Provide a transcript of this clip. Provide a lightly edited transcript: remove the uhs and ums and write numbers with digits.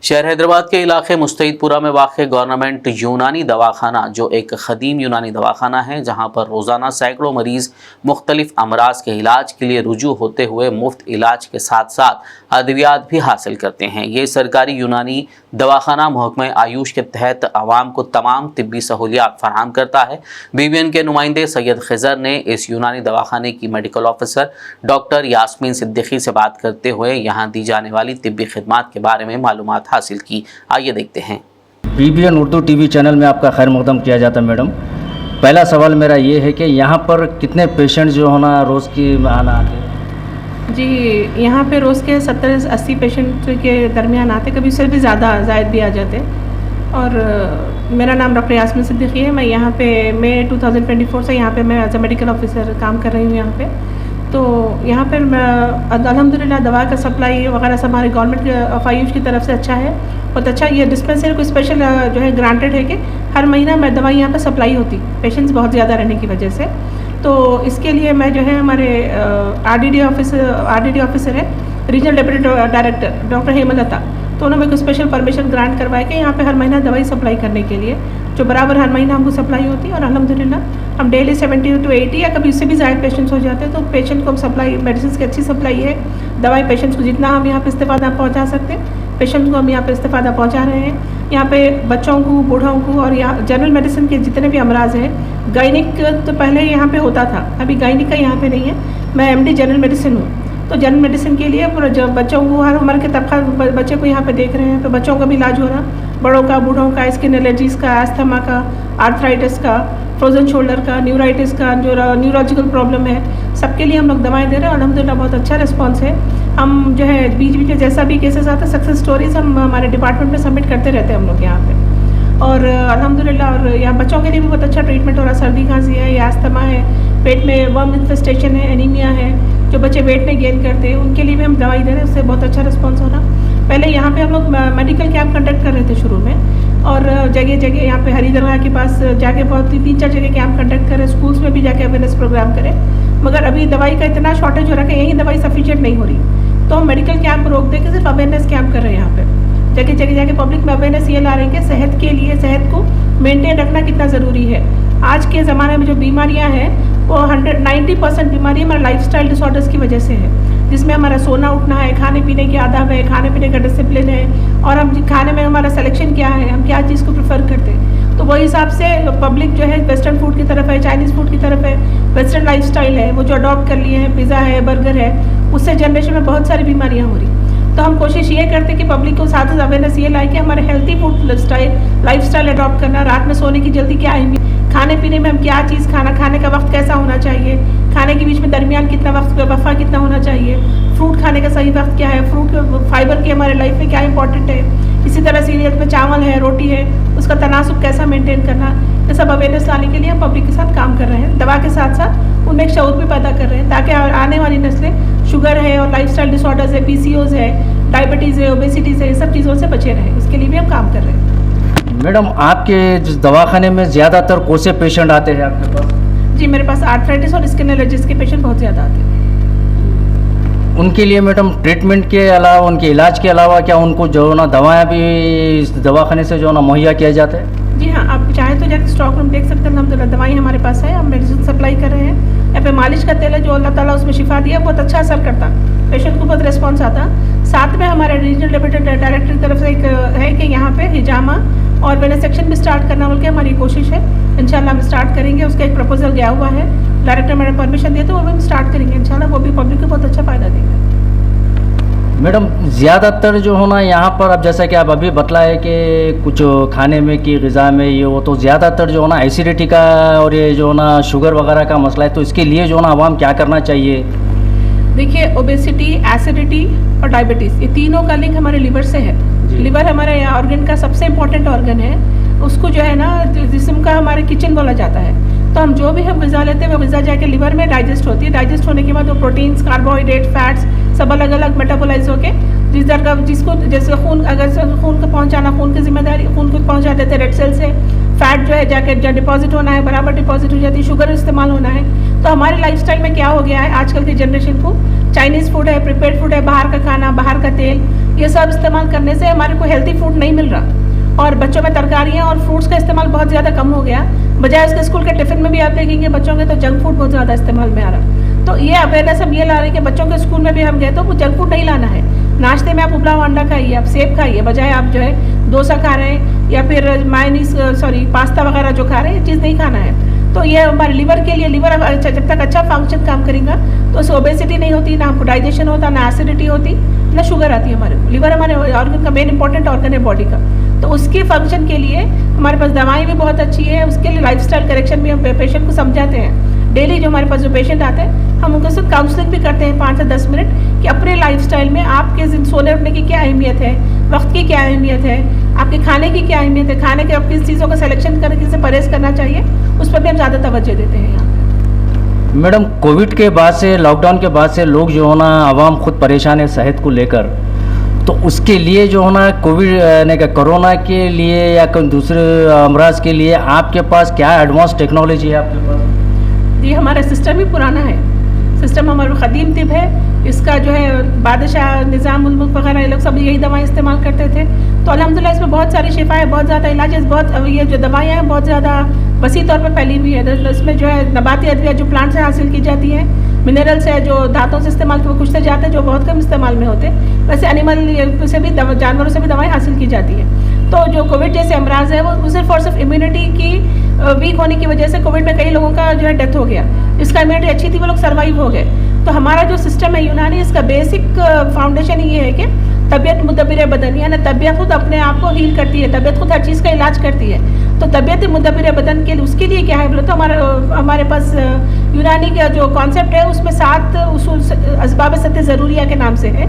शहर हैदराबाद के इलाके मुस्तैदपुरा में वाक़ गवर्नमेंट यूनानी दवाखाना, जो एक ख़दीम यूनानी दवाखाना है जहां पर रोज़ाना सैकड़ों मरीज़ मुख्तलिफ अमराज के इलाज के लिए रुजू होते हुए मुफ्त इलाज के साथ साथ अद्वियात भी हासिल करते हैं। ये सरकारी यूनानी दवाखाना महकमा आयुष के तहत आवाम को तमाम तिब्बी सहूलियात फराहम करता है। BBN के नुमाइंदे सैयद खिज़र ने इस यूनानी दवाखाने की medical officer doctor Yasmeen Siddiqui से बात करते हुए यहाँ दी जाने वाली तिब्बी खिदमात के बारे में मालूमात हासिल की। आइए देखते हैं। BBN उर्दू TV चैनल में आपका खैर मकदम किया जाता है। मैडम, पहला सवाल मेरा ये है कि यहाँ पर कितने पेशेंट जो होना रोज़ की आना आते हैं? जी, यहाँ पे रोज़ के 70-80 पेशेंट के दरमियान आते, कभी उससे भी ज़्यादा जायद भी आ जाते। और मेरा नाम डॉक्टर यास्मीन सिद्दीकी है। मैं यहाँ पे मई 2024 से यहाँ पे मैं एज ए मेडिकल ऑफिसर काम कर रही हूँ यहाँ पे। तो यहाँ पर अल्हम्दुलिल्लाह दवा का सप्लाई वगैरह सब हमारे गवर्नमेंट ऑफ आयुष की तरफ से अच्छा है, बहुत अच्छा। ये डिस्पेंसरी को स्पेशल जो है ग्रांटेड है कि हर महीना मैं दवाई यहाँ पे सप्लाई होती, पेशेंट्स बहुत ज़्यादा रहने की वजह से। तो इसके लिए मैं जो है हमारे RDD ऑफिसर है, regional deputy director doctor Hemlata, तो उन्होंने मेरे को स्पेशल परमिशन ग्रांट करवाया कि यहाँ पे हर महीना दवाई सप्लाई करने के लिए, जो बराबर हर महीना हमको सप्लाई होती है। और अल्हम्दुलिल्लाह हम डेली 70 to 80 या कभी उससे भी ज़्यादा पेशेंट्स हो जाते हैं, तो पेशेंट को हम सप्लाई मेडिसिन की अच्छी सप्लाई है। दवाई पेशेंट्स को जितना हम यहाँ पे इस्तेफादा पहुँचा सकते हैं, पेशेंट्स को हम यहाँ पे इस्तेफादा पहुँचा रहे हैं। यहाँ पे बच्चों को, बूढ़ों को और यहाँ जनरल मेडिसिन के जितने भी अमराज हैं, गायनिक तो पहले यहाँ पे होता था, अभी गायनिक का यहाँ पे नहीं है। मैं MD जनरल मेडिसिन हूँ, तो जनरल मेडिसिन के लिए पूरा जब बच्चों को हर उम्र के तबका बच्चे को यहाँ पे देख रहे हैं, तो बच्चों का भी इलाज हो रहा, बड़ों का, बूढ़ों का, स्किन एलर्जीज़ का, अस्थमा का, आर्थराइटिस का, फ्रोजन शोल्डर का, न्यूराइटिस का, जो न्यूरोलॉजिकल प्रॉब्लम है, सबके लिए हम लोग दवाएं दे रहे हैं। अल्हम्दुलिल्लाह बहुत अच्छा रिस्पांस है। हम जो है बीच बीच में जैसा भी केसेस आते हैं, सक्सेस स्टोरीज हम हमारे डिपार्टमेंट में सबमिट करते रहते हैं हम लोग यहाँ पे। और अल्हम्दुलिल्लाह और यहाँ बच्चों के लिए भी बहुत अच्छा ट्रीटमेंट हो रहा है। सर्दी खांसी है या अस्थमा है, पेट में वर्म इन्फेस्टेशन है, एनीमिया है, जो बच्चे वेट में गेन करते हैं, उनके लिए भी हम दवाई दे रहे हैं, उससे बहुत अच्छा रिस्पॉन्स हो रहा। पहले यहाँ पे हम लोग मेडिकल कैंप कंडक्ट कर रहे थे शुरू में, और जगह जगह यहाँ पे हरी दरगाह के पास जाके बहुत 3-4 जगह कैंप कंडक्ट करें, स्कूल्स में भी जाके अवेयरनेस प्रोग्राम करें। मगर अभी दवाई का इतना शॉर्टेज हो रहा है कि यही दवाई सफिशिएंट नहीं हो रही, तो हम मेडिकल कैंप रोक दे के सिर्फ अवेयरनेस कैंप कर रहे हैं। यहाँ पे जगह जगह जाके पब्लिक में अवेयरनेस ये ला रहे हैं कि सेहत के लिए, सेहत को मेंटेन रखना कितना ज़रूरी है। आज के ज़माने में जो बीमारियाँ हैं वो 90% बीमारी हमारे लाइफस्टाइल डिसऑर्डर्स की वजह से है, जिसमें हमारा सोना उठना है, खाने पीने की आदत है, खाने पीने का डिसिप्लिन है, और हम खाने में हमारा सिलेक्शन क्या है, हम क्या चीज़ को प्रेफर करते हैं। तो वही हिसाब से पब्लिक जो है वेस्टर्न फूड की तरफ है, चाइनीज़ फूड की तरफ है, वेस्टर्न लाइफस्टाइल है वो जो अडॉप्ट कर लिए हैं, पिज़्ज़ा है, बर्गर है, उससे जनरेशन में बहुत सारी बीमारियाँ हो रही। तो हम कोशिश ये करते हैं कि पब्लिक को साथ अवेयरनेस ये लाए कि हमारे हेल्थी फूड लाइफस्टाइल अडॉप्ट करना, रात में सोने की जल्दी क्या अहमियत, खाने पीने में हम क्या चीज़ खाना, खाने का वक्त कैसा होना चाहिए, खाने के बीच में दरमियान कितना वक्त वफ़ा कितना होना चाहिए, फ्रूट खाने का सही वक्त क्या है, फ्रूट फाइबर की हमारे लाइफ में क्या इंपॉर्टेंट है, इसी तरह सीरियल में चावल है, रोटी है, उसका तनासुब कैसा मेंटेन करना, ये सब अवेयरनेस लाने के लिए हम पब्लिक के साथ काम कर रहे हैं। दवा के साथ साथ उनमें एक शऊर भी पैदा कर रहे हैं, ताकि आने वाली नस्लें शुगर है और लाइफस्टाइल डिसऑर्डर्स है, PCOS है, डायबिटीज़ है, ओबेसिटीज़ है, सब चीज़ों से बचे रहें, उसके लिए भी हम काम कर रहे हैं। मैडम, आपके दवाखाने में ज़्यादातर कौन से पेशेंट आते हैं आपके पास? जी, मेरे पास आर्थराइटिस और स्किन एलर्जीज़ के पेशेंट बहुत ज़्यादा आते हैं। उनके लिए मैडम ट्रीटमेंट के अलावा, उनके इलाज के अलावा क्या उनको जो ना दवाएं भी इस दवाखाने से जो ना मुहैया किया जाता है? जी हाँ, आप चाहें तो जाकर स्टॉक रूम देख सकते हैं, अल्हम्दुलिल्लाह दवाई हमारे पास है, हम मेडिसिन सप्लाई कर रहे हैं। यहाँ पे मालिश का तेल है जो अल्लाह ताला उसमें शिफा दिया, बहुत अच्छा असर करता, पेशेंट को बहुत रिस्पॉन्स आता। साथ में हमारे रीजनल डेप्यूटी डायरेक्टर की तरफ से एक है कि यहाँ पे हिजामा और वेलनेस सेक्शन भी स्टार्ट करना बोल के हमारी कोशिश है। इंशाल्लाह हम स्टार्ट करेंगे, उसका एक प्रपोजल गया हुआ है, डायरेक्टर मैडम परमिशन दिए तो वो भी हम स्टार्ट करेंगे इंशाल्लाह, वो भी पब्लिक को बहुत अच्छा फ़ायदा देगा। मैडम, ज़्यादातर जो होना यहाँ पर, अब जैसा कि आप अभी बतलाए कि कुछ खाने में की ग़िज़ा में ये वो, तो ज़्यादातर जो होना एसिडिटी का और ये जो ना शुगर वगैरह का मसला है, तो इसके लिए जो ना आवाम क्या करना चाहिए? देखिए, ओबेसिटी, एसिडिटी और डायबिटीज़, ये तीनों का लिंक हमारे लिवर से है। लिवर हमारे ऑर्गन का सबसे इम्पोर्टेंट ऑर्गन है, उसको जो है ना जिस्म का हमारे किचन बोला जाता है। तो हम जो भी हम ग़िज़ा लेते हैं वो ग़िज़ा जाके लिवर में डाइजेस्ट होती है, डाइजेस्ट होने के बाद वो प्रोटीन्स, कार्बोहाइड्रेट, फैट्स सब अलग अलग मेटाबोलाइज होके जिस दर का जिसको जैसे खून, अगर खून को पहुंचाना, खून की जिम्मेदारी, खून को पहुंचा देते हैं रेड सेल से, फैट जो है जाके जब डिपॉजिट होना है बराबर डिपॉजिट हो जाती है, शुगर इस्तेमाल होना है। तो हमारे लाइफस्टाइल में क्या हो गया है आजकल की जनरेशन को, चाइनीज़ फूड है, प्रिपेयर्ड फूड है, बाहर का खाना, बाहर का तेल, ये सब इस्तेमाल करने से हमारे को हेल्दी फूड नहीं मिल रहा, और बच्चों में तरकारियाँ और फ्रूट्स का इस्तेमाल बहुत ज़्यादा कम हो गया। बजाय उसके स्कूल के टिफ़िन में भी आप देखेंगे बच्चों के तो जंक फूड बहुत ज़्यादा इस्तेमाल में आ रहा। तो ये अवेयरनेस हम ये ला रहे हैं कि बच्चों के स्कूल में भी हम गए तो वो जंक फूड नहीं लाना है। नाश्ते में आप उबला हुआ अंडा खाइए, आप सेब खाइए, बजाय आप जो है डोसा खा रहे हैं या फिर पास्ता वगैरह जो खा रहे हैं, ये चीज़ नहीं खाना है। तो ये हमारे लिवर के लिए, लिवर जब तक अच्छा फंक्शन काम करेगा तो उससे ओबेसिटी नहीं होती, ना हमको डाइजेशन होता, ना एसिडिटी होती, ना शुगर आती है हमारे को। लिवर हमारे ऑर्गन का मेन इंपॉर्टेंट ऑर्गन है बॉडी का, तो उसके फंक्शन के लिए हमारे पास दवाएं भी बहुत अच्छी है। उसके लिए लाइफस्टाइल करेक्शन भी हम पेशेंट को समझाते हैं। डेली जो हमारे पास जो पेशेंट आते हैं हम उनके साथ काउंसलिंग भी करते हैं 5 से 10 मिनट कि अपने लाइफस्टाइल में आपके सोने उठने की क्या अहमियत है, वक्त की क्या अहमियत है, आपके खाने की क्या अहमियत है, खाने के आप किस चीज़ों का सिलेक्शन करके किससे परहेज़ करना चाहिए, उस पर भी हम ज़्यादा तवज्जो देते हैं यहाँ। मैडम, कोविड के बाद से, लॉकडाउन के बाद से लोग जो है ना, आवाम खुद परेशान है सेहत को लेकर, तो उसके लिए जो है ना, कोविड ने का कोरोना के लिए या कोई दूसरे अमराज के लिए आपके पास क्या एडवांस टेक्नोलॉजी है आपके पास? जी, हमारा सिस्टम ही पुराना है, सिस्टम हमारा क़दीम तिब है। इसका जो है बादशाह, निज़ामुल मुल्क वगैरह ये लोग सब यही दवाएं इस्तेमाल करते थे। तो अल्हम्दुलिल्लाह इसमें बहुत सारी शिफाएँ, बहुत ज़्यादा इलाज, बहुत ये जो दवाएँ हैं बहुत ज़्यादा वसी तौर पर फैली हुई है। तो इसमें जो है नबाती अद्विया जो प्लांट से हासिल की जाती है, मिनरल्स है जो धातों से इस्तेमाल वो कुछ से जाते हैं जो बहुत कम इस्तेमाल में होते हैं, वैसे एनिमल से भी जानवरों से भी दवाएँ हासिल की जाती है। तो जो कोविड जैसे अमराज है वो सिर्फ और सिर्फ इम्यूनिटी की वीक होने की वजह से कोविड में कई लोगों का जो है डेथ हो गया। इसका इम्यूनिटी अच्छी थी, वो लोग सर्वाइव हो गए। तो हमारा जो सिस्टम है यूनानी, इसका बेसिक फाउंडेशन ये है कि तबीयत मुदब्बिर बदन, यानी तबीयत खुद अपने आप को हील करती है, तबीयत खुद हर चीज़ का इलाज करती है। तो तबीयत मुदब्बिर बदन के लिए, उसके लिए क्या है बोले तो हमारे पास यूनानी का जो कॉन्सेप्ट है उसमें 7 उसूल असबाब सत्य ज़रूरिया के नाम से है।